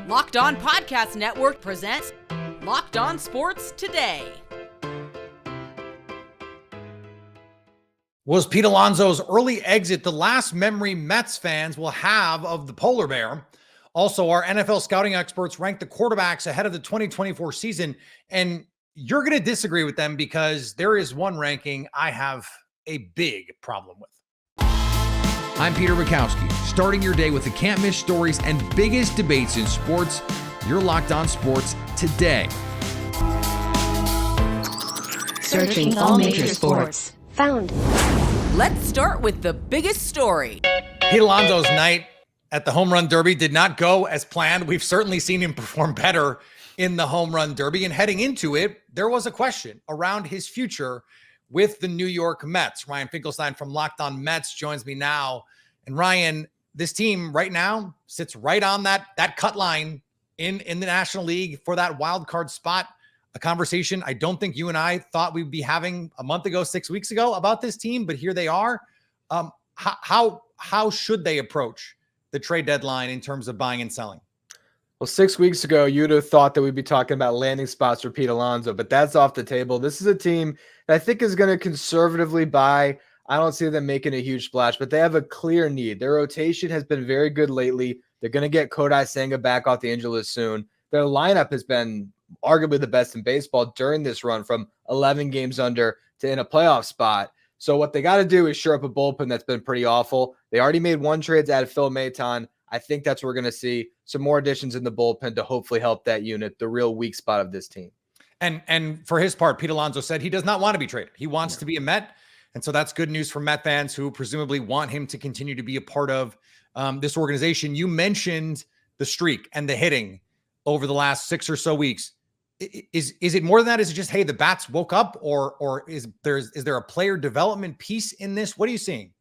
Locked On Podcast Network presents Locked On Sports Today. Was Pete Alonso's early exit the last memory Mets fans will have of the polar bear? Also, our NFL scouting experts ranked the quarterbacks ahead of the 2024 season, and you're going to disagree with them because there is one ranking I have a big problem with. I'm Peter Bukowski, starting your day with the can't-miss stories and biggest debates in sports. You're Locked On Sports Today. Searching all major sports. Found. Let's start with the biggest story. Pete Alonso's night at the Home Run Derby did not go as planned. We've certainly seen him perform better in the Home Run Derby, and heading into it, there was a question around his future with the New York Mets. Ryan Finklestein from Locked On Mets joins me now. And Ryan, this team right now sits right on that cut line in the National League for that wild card spot. A conversation I don't think you and I thought we'd be having a month ago, 6 weeks ago about this team, but here they are. How should they approach the trade deadline in terms of buying and selling? Well, 6 weeks ago, you'd have thought that we'd be talking about landing spots for Pete Alonso, but that's off the table. This is a team that I think is going to conservatively buy. I don't see them making a huge splash, but they have a clear need. Their rotation has been very good lately. They're going to get Kodai Senga back off the injury list soon. Their lineup has been arguably the best in baseball during this run, from 11 games under to in a playoff spot. So what they got to do is shore up a bullpen that's been pretty awful. They already made one trade to add Phil Maton. I think that's what we're going to see. Some more additions in the bullpen to hopefully help that unit, the real weak spot of this team. And for his part, Pete Alonso said he does not want to be traded. He wants to be a Met. And so that's good news for Met fans who presumably want him to continue to be a part of this organization. You mentioned the streak and the hitting over the last 6 or so weeks. Is it more than that? Is it just, hey, the bats woke up, or is there a player development piece in this? What are you seeing?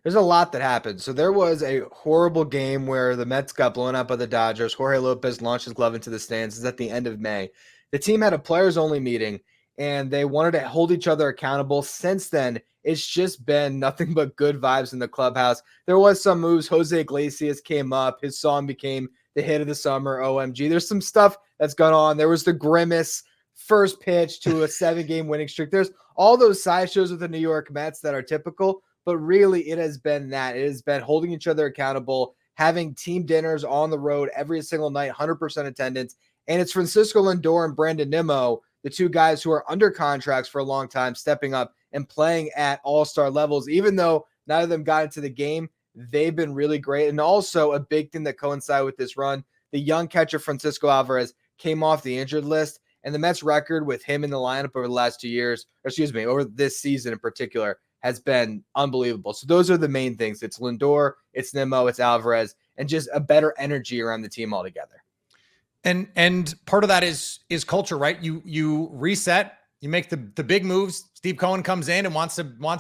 There's a lot that happened. So there was a horrible game where the Mets got blown out by the Dodgers. Jorge Lopez launched his glove into the stands. This is at the end of May. The team had a players-only meeting, and they wanted to hold each other accountable. Since then, it's just been nothing but good vibes in the clubhouse. There was some moves. Jose Iglesias came up. His song became the hit of the summer, OMG. There's some stuff that's gone on. There was the grimace first pitch to a 7-game winning streak. There's all those sideshows with the New York Mets that are typical, but really it has been that. It has been holding each other accountable, having team dinners on the road every single night, 100% attendance. And it's Francisco Lindor and Brandon Nimmo, the two guys who are under contracts for a long time, stepping up and playing at all-star levels. Even though none of them got into the game, they've been really great. And also a big thing that coincided with this run, the young catcher Francisco Alvarez came off the injured list, and the Mets record with him in the lineup over the last 2 years, over this season in particular, has been unbelievable. So those are the main things. It's Lindor, it's Nimmo, it's Alvarez, and just a better energy around the team altogether. And part of that is culture, right? You reset, you make the big moves. Steve Cohen comes in and wants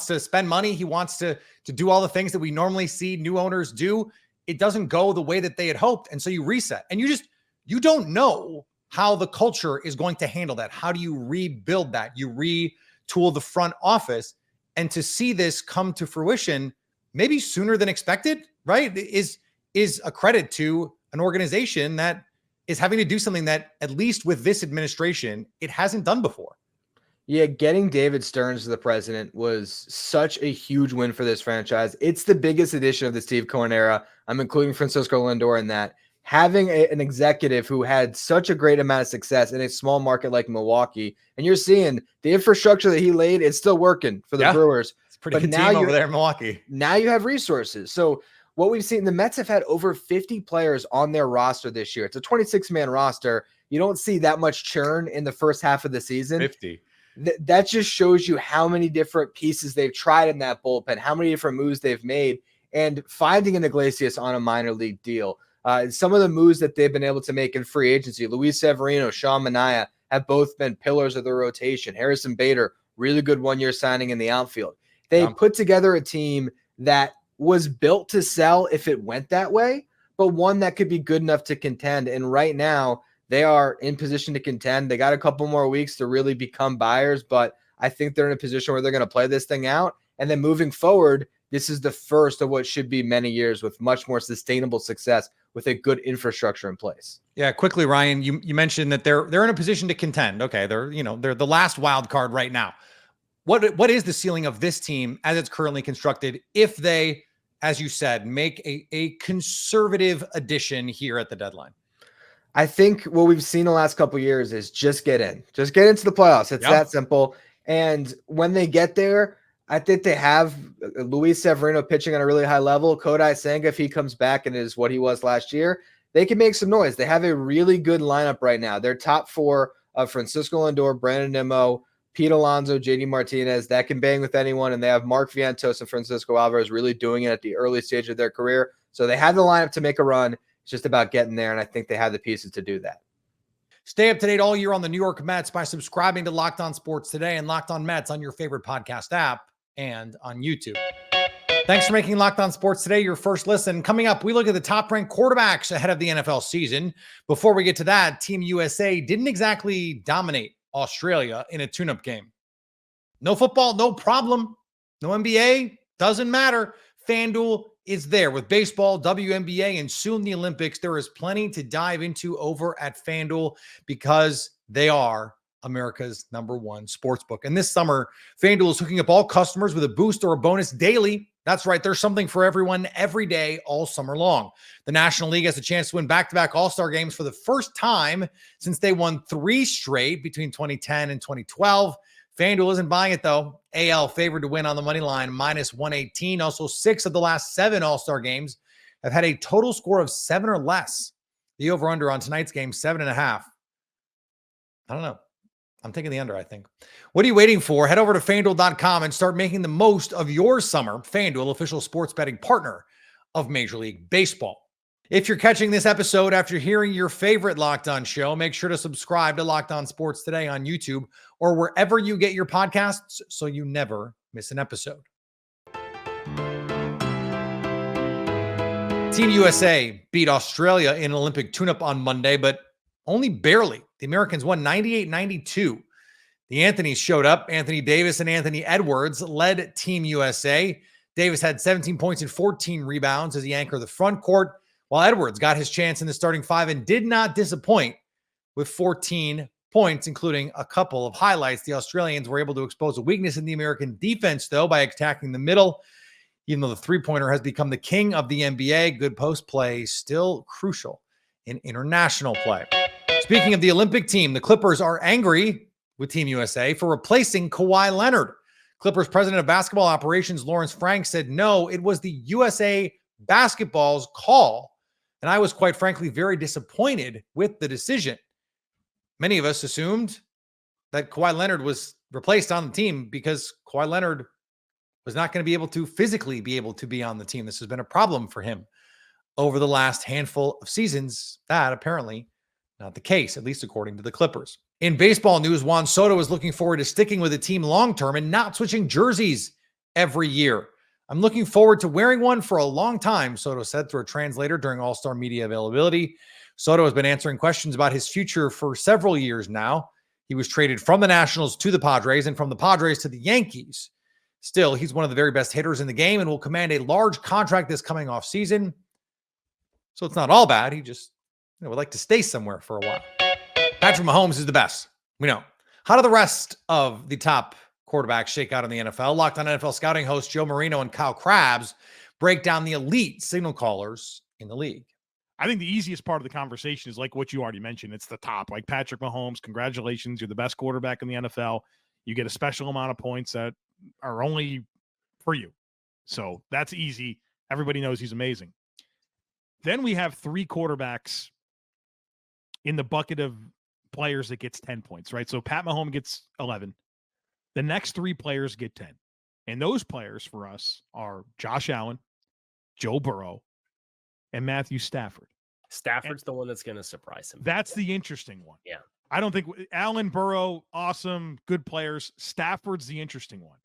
to spend money. He wants to do all the things that we normally see new owners do. It doesn't go the way that they had hoped. And so you reset, and you don't know how the culture is going to handle that. How do you rebuild that? You retool the front office, and to see this come to fruition, maybe sooner than expected, right? Is a credit to an organization that is having to do something that, at least with this administration, it hasn't done before. Yeah, getting David Stearns to the president was such a huge win for this franchise. It's the biggest addition of the Steve Cohen era. I'm including Francisco Lindor in that. Having an executive who had such a great amount of success in a small market like Milwaukee, and you're seeing the infrastructure that he laid, it's still working for the Brewers. It's a pretty good team over there in Milwaukee. Now you have resources. So what we've seen, the Mets have had over 50 players on their roster this year. It's a 26-man roster. You don't see that much churn in the first half of the season. 50. That just shows you how many different pieces they've tried in that bullpen, how many different moves they've made, and finding an Iglesias on a minor league deal. Some of the moves that they've been able to make in free agency, Luis Severino, Sean Manaea, have both been pillars of the rotation. Harrison Bader, really good one-year signing in the outfield. They put together a team that was built to sell if it went that way, but one that could be good enough to contend. And right now, they are in position to contend. They got a couple more weeks to really become buyers, but I think they're in a position where they're going to play this thing out. And then moving forward, this is the first of what should be many years with much more sustainable success with a good infrastructure in place. Yeah, quickly, Ryan, you mentioned that they're in a position to contend. Okay, they're the last wild card right now. What is the ceiling of this team as it's currently constructed if they, as you said, make a conservative addition here at the deadline? I think what we've seen the last couple of years is just get into the playoffs. It's that simple. And when they get there, I think they have Luis Severino pitching on a really high level. Kodai Senga, if he comes back and is what he was last year, they can make some noise. They have a really good lineup right now. Their top four of Francisco Lindor, Brandon Nimmo, Pete Alonso, JD Martinez, that can bang with anyone. And they have Mark Vientos and Francisco Alvarez really doing it at the early stage of their career. So they have the lineup to make a run. It's just about getting there. And I think they have the pieces to do that. Stay up to date all year on the New York Mets by subscribing to Locked On Sports Today and Locked On Mets on your favorite podcast app and on YouTube. Thanks for making Locked On Sports Today your first listen. Coming up, we look at the top-ranked quarterbacks ahead of the NFL season. Before we get to that, Team USA didn't exactly dominate Australia in a tune-up game. No football, no problem. No NBA, doesn't matter. FanDuel is there with baseball, WNBA, and soon the Olympics. There is plenty to dive into over at FanDuel because they are America's #1 sportsbook. And this summer, FanDuel is hooking up all customers with a boost or a bonus daily. That's right. There's something for everyone every day, all summer long. The National League has a chance to win back-to-back All-Star games for the first time since they won 3 straight between 2010 and 2012. FanDuel isn't buying it, though. AL favored to win on the money line, -118. Also, 6 of the last 7 All-Star games have had a total score of 7 or less. The over-under on tonight's game, 7.5. I don't know. I'm taking the under, I think. What are you waiting for? Head over to FanDuel.com and start making the most of your summer. FanDuel, official sports betting partner of Major League Baseball. If you're catching this episode after hearing your favorite Locked On show, make sure to subscribe to Locked On Sports Today on YouTube or wherever you get your podcasts so you never miss an episode. Team USA beat Australia in an Olympic tune-up on Monday, but only barely. The Americans won 98-92. The Anthonys showed up. Anthony Davis and Anthony Edwards led Team USA. Davis had 17 points and 14 rebounds as he anchored the front court, while Edwards got his chance in the starting 5 and did not disappoint with 14 points, including a couple of highlights. The Australians were able to expose a weakness in the American defense, though, by attacking the middle. Even though the three-pointer has become the king of the NBA, good post play still crucial in international play. Speaking of the Olympic team, the Clippers are angry with Team USA for replacing Kawhi Leonard. Clippers president of basketball operations, Lawrence Frank, said, no, it was the USA basketball's call. And I was, quite frankly, very disappointed with the decision. Many of us assumed that Kawhi Leonard was replaced on the team because Kawhi Leonard was not going to be able to physically be able to be on the team. This has been a problem for him over the last handful of seasons. That apparently not the case, at least according to the Clippers. In baseball news, Juan Soto is looking forward to sticking with the team long-term and not switching jerseys every year. I'm looking forward to wearing one for a long time, Soto said through a translator during All-Star media availability. Soto has been answering questions about his future for several years now. He was traded from the Nationals to the Padres and from the Padres to the Yankees. Still, he's one of the very best hitters in the game and will command a large contract this coming off season. So it's not all bad. He just would like to stay somewhere for a while. Patrick Mahomes is the best. We know. How do the rest of the top quarterbacks shake out in the NFL? Locked On NFL scouting hosts Joe Marino and Kyle Krabs break down the elite signal callers in the league. I think the easiest part of the conversation is like what you already mentioned. It's the top. Like Patrick Mahomes, congratulations. You're the best quarterback in the NFL. You get a special amount of points that are only for you. So that's easy. Everybody knows he's amazing. Then we have 3 quarterbacks in the bucket of players that gets 10 points, right? So Pat Mahomes gets 11. The next 3 players get 10. And those players for us are Josh Allen, Joe Burrow, and Matthew Stafford. Stafford's the one that's going to surprise him. That's the interesting one. Yeah. I don't think Allen, Burrow, awesome, good players. Stafford's the interesting one.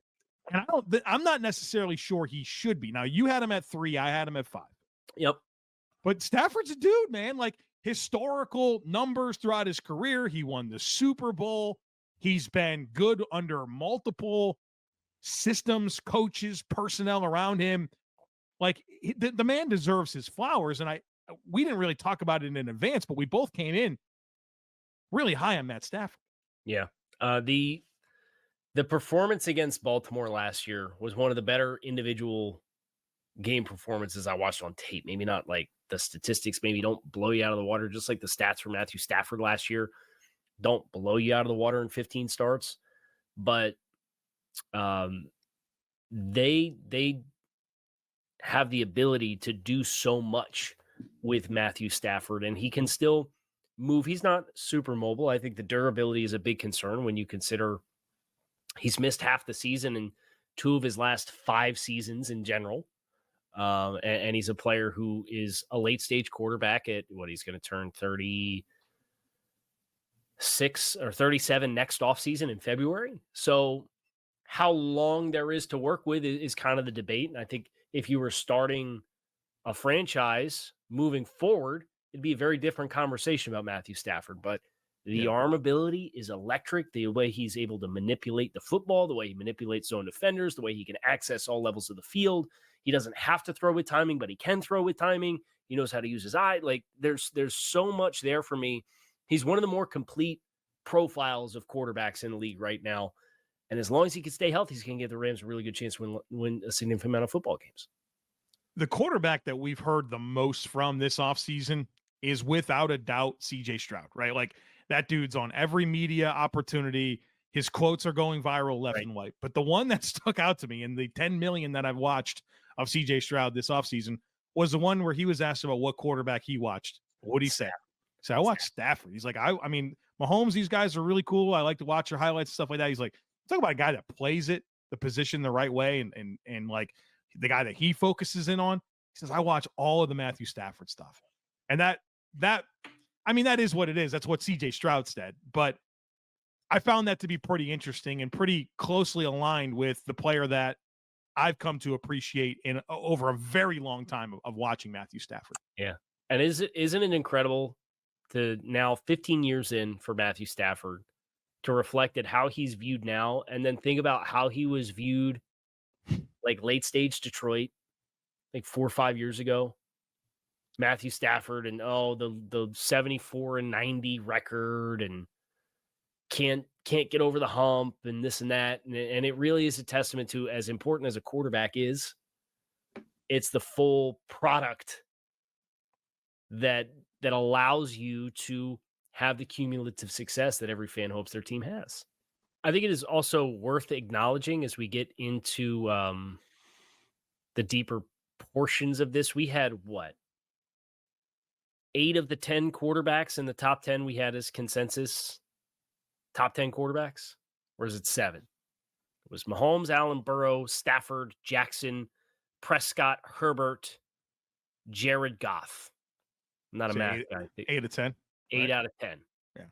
And I'm not necessarily sure he should be. Now, you had him at 3. I had him at 5. Yep. But Stafford's a dude, man. Like, historical numbers throughout his career. He won the Super Bowl. He's been good under multiple systems, coaches, personnel around him. Like, the man deserves his flowers. And we didn't really talk about it in advance, but we both came in really high on Matt Stafford. Yeah. The performance against Baltimore last year was one of the better individual game performances I watched on tape. Maybe not like the statistics, maybe don't blow you out of the water, just like the stats for Matthew Stafford last year don't blow you out of the water in 15 starts. But they have the ability to do so much with Matthew Stafford, and he can still move. He's not super mobile. I think the durability is a big concern when you consider he's missed half the season in 2 of his last 5 seasons in general. And he's a player who is a late stage quarterback at what he's going to turn 36 or 37 next offseason in February. So how long there is to work with is kind of the debate. And I think if you were starting a franchise moving forward, it'd be a very different conversation about Matthew Stafford. But the arm ability is electric. The way he's able to manipulate the football, the way he manipulates zone defenders, the way he can access all levels of the field. He doesn't have to throw with timing, but he can throw with timing. He knows how to use his eye. Like there's so much there for me. He's one of the more complete profiles of quarterbacks in the league right now. And as long as he can stay healthy, he's going to give the Rams a really good chance to win a significant amount of football games. The quarterback that we've heard the most from this offseason is without a doubt CJ Stroud, right? Like that dude's on every media opportunity. His quotes are going viral left and right. But the one that stuck out to me in the 10 million that I've watched of CJ Stroud this offseason was the one where he was asked about what quarterback he watched. What did he say? He said, I watched Stafford. He's like, I mean, Mahomes, these guys are really cool. I like to watch their highlights and stuff like that. He's like, talk about a guy that plays it, the position the right way, and like the guy that he focuses in on. He says, I watch all of the Matthew Stafford stuff. And that I mean, that is what it is. That's what CJ Stroud said. But I found that to be pretty interesting and pretty closely aligned with the player that I've come to appreciate in over a very long time of watching Matthew Stafford. Yeah. And isn't it incredible to now 15 years in for Matthew Stafford to reflect at how he's viewed now and then think about how he was viewed like late stage Detroit, like 4 or 5 years ago. Matthew Stafford and the 74-90 record and can't get over the hump and this and that. And it really is a testament to, as important as a quarterback is, it's the full product that allows you to have the cumulative success that every fan hopes their team has. I think it is also worth acknowledging as we get into the deeper portions of this. We had 8 of the 10 quarterbacks in the top 10 we had as consensus top 10 quarterbacks, or is it 7? It was Mahomes, Allen, Burrow, Stafford, Jackson, Prescott, Herbert, Jared Goff. I'm not a math guy. 8 out of 10. 8 out of 10. Yeah.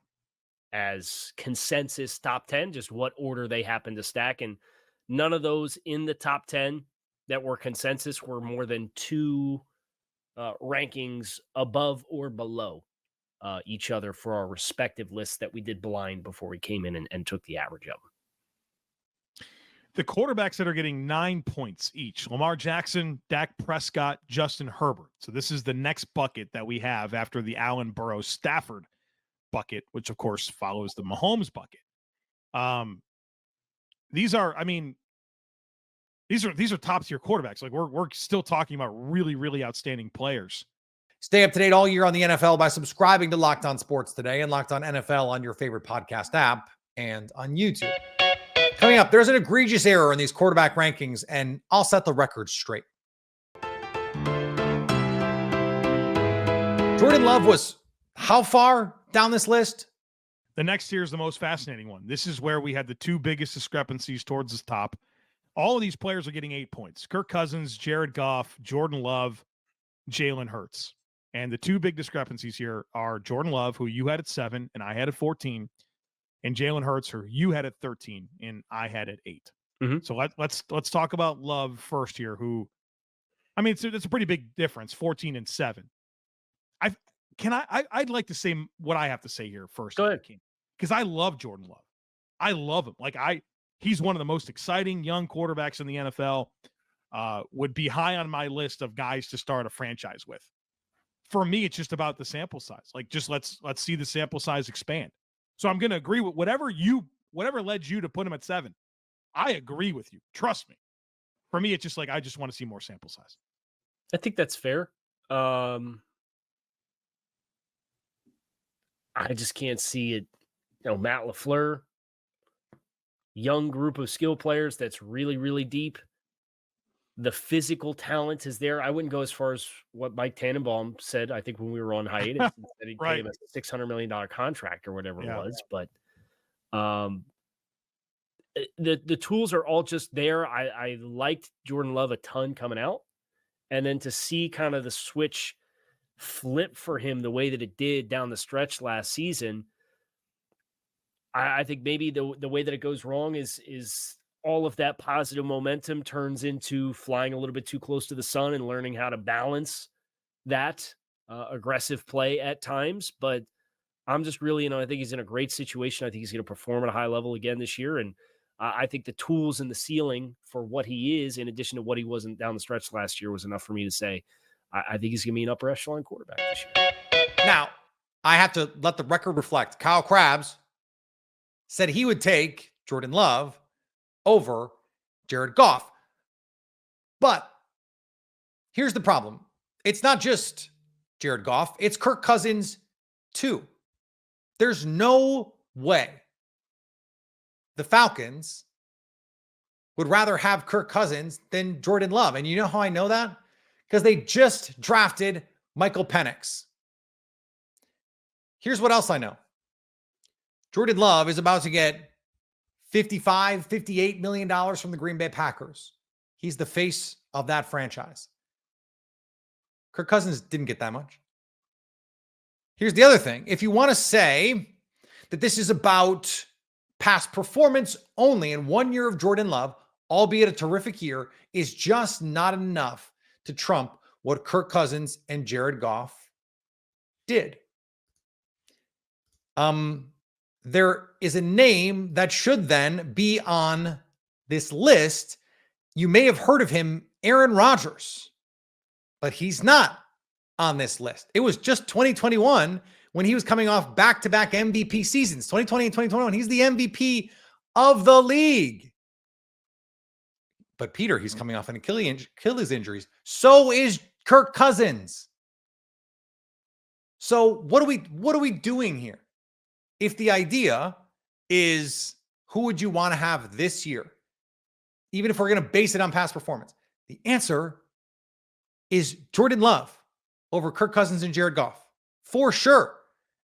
As consensus top 10, just what order they happen to stack. And none of those in the top 10 that were consensus were more than 2 rankings above or below each other for our respective lists that we did blind before we came in and took the average of them. The quarterbacks that are getting 9 points each: Lamar Jackson, Dak Prescott, Justin Herbert. So this is the next bucket that we have after the Allen, Burrow, Stafford bucket, which of course follows the Mahomes bucket. These are top tier quarterbacks. Like we're still talking about really, really outstanding players. Stay up to date all year on the NFL by subscribing to Locked On Sports Today and Locked On NFL on your favorite podcast app and on YouTube. Coming up, there's an egregious error in these quarterback rankings, and I'll set the record straight. Jordan Love was how far down this list? The next tier is the most fascinating one. This is where we had the 2 biggest discrepancies towards the top. All of these players are getting 8 points: Kirk Cousins, Jared Goff, Jordan Love, Jalen Hurts. And the 2 big discrepancies here are Jordan Love, who you had at 7 and I had at 14, and Jalen Hurts, who you had at 13 and I had at 8. Mm-hmm. So let's talk about Love first here, who, I mean, it's a pretty big difference, 14 and 7. I'd like to say what I have to say here first. Go ahead. Because I love Jordan Love. I love him. He's one of the most exciting young quarterbacks in the NFL. Would be high on my list of guys to start a franchise with. for me, it's just about the sample size. Like, just let's see the sample size expand. So I'm going to agree with whatever led you to put him at 7. I agree with you. Trust me. For me, it's just like, I just want to see more sample size. I think that's fair. I just can't see it. Matt LaFleur, young group of skill players that's really, really deep. The physical talent is there. I wouldn't go as far as what Mike Tannenbaum said, I think, when we were on hiatus. That he Right. paid him a $600 million contract or whatever it was. But the tools are all just there. I liked Jordan Love a ton coming out. And then to see kind of the switch flip for him the way that it did down the stretch last season, I think maybe the way that it goes wrong is all of that positive momentum turns into flying a little bit too close to the sun and learning how to balance that aggressive play at times. But I'm just really, I think he's in a great situation. I think he's going to perform at a high level again this year. And I think the tools and the ceiling for what he is, in addition to what he wasn't down the stretch last year, was enough for me to say, I think he's going to be an upper echelon quarterback this year. Now, I have to let the record reflect. Kyle Krabs said he would take Jordan Love over Jared Goff. But here's the problem. It's not just Jared Goff. It's Kirk Cousins too. There's no way the Falcons would rather have Kirk Cousins than Jordan Love. And you know how I know that? Because they just drafted Michael Penix. Here's what else I know. Jordan Love is about to get $55, $58 million from the Green Bay Packers. He's the face of that franchise. Kirk Cousins didn't get that much. Here's the other thing. If you want to say that this is about past performance only, and 1 year of Jordan Love, albeit a terrific year, is just not enough to trump what Kirk Cousins and Jared Goff did. There is a name that should then be on this list. You may have heard of him, Aaron Rodgers, but he's not on this list. It was just 2021 when he was coming off back-to-back MVP seasons, 2020 and 2021. He's the MVP of the league. But Peter, he's coming off an Achilles injuries. So is Kirk Cousins. So what are we doing here? If the idea is who would you want to have this year, even if we're going to base it on past performance, the answer is Jordan Love over Kirk Cousins and Jared Goff, for sure.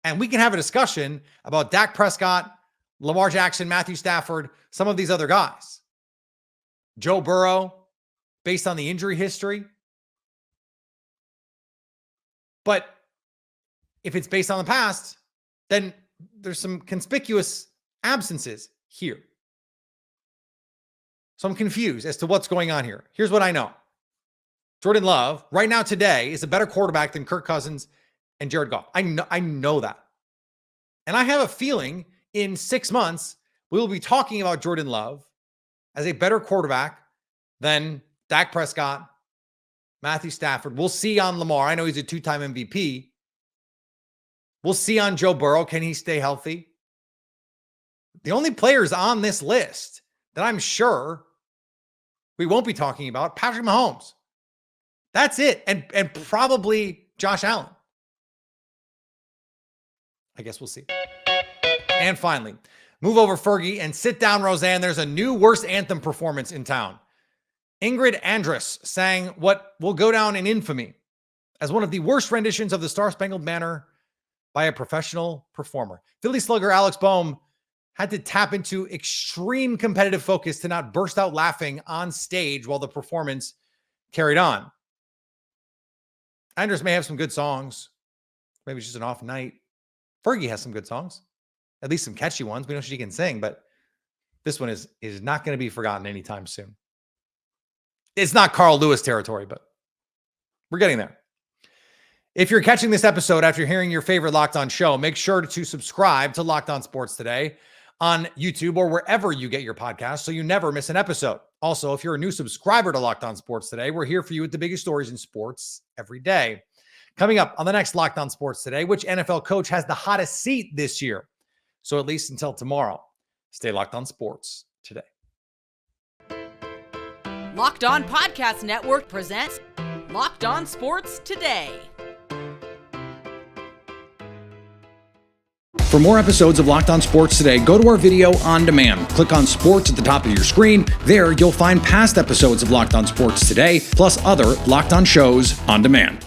And we can have a discussion about Dak Prescott, Lamar Jackson, Matthew Stafford, some of these other guys. Joe Burrow, based on the injury history. But if it's based on the past, then there's some conspicuous absences here. So I'm confused as to what's going on here. Here's what I know. Jordan Love, right now today, is a better quarterback than Kirk Cousins and Jared Goff. I know that. And I have a feeling in 6 months, we will be talking about Jordan Love as a better quarterback than Dak Prescott, Matthew Stafford. We'll see on Lamar. I know he's a 2-time MVP. We'll see on Joe Burrow. Can he stay healthy? The only players on this list that I'm sure we won't be talking about, Patrick Mahomes. That's it. And probably Josh Allen. I guess we'll see. And finally, move over, Fergie, and sit down, Roseanne. There's a new worst anthem performance in town. Ingrid Andress sang what will go down in infamy as one of the worst renditions of the Star-Spangled Banner by a professional performer. Philly slugger Alex Boehm had to tap into extreme competitive focus to not burst out laughing on stage while the performance carried on. Andress may have some good songs. Maybe it's just an off night. Fergie has some good songs, at least some catchy ones. We know she can sing, but this one is not going to be forgotten anytime soon. It's not Carl Lewis territory, but we're getting there. If you're catching this episode after hearing your favorite Locked On show, make sure to subscribe to Locked On Sports Today on YouTube or wherever you get your podcasts so you never miss an episode. Also, if you're a new subscriber to Locked On Sports Today, we're here for you with the biggest stories in sports every day. Coming up on the next Locked On Sports Today, which NFL coach has the hottest seat this year? So at least until tomorrow, stay locked on sports today. Locked On Podcast Network presents Locked On Sports Today. For more episodes of Locked On Sports Today, go to our video on demand. Click on Sports at the top of your screen. There, you'll find past episodes of Locked On Sports Today, plus other Locked On shows on demand.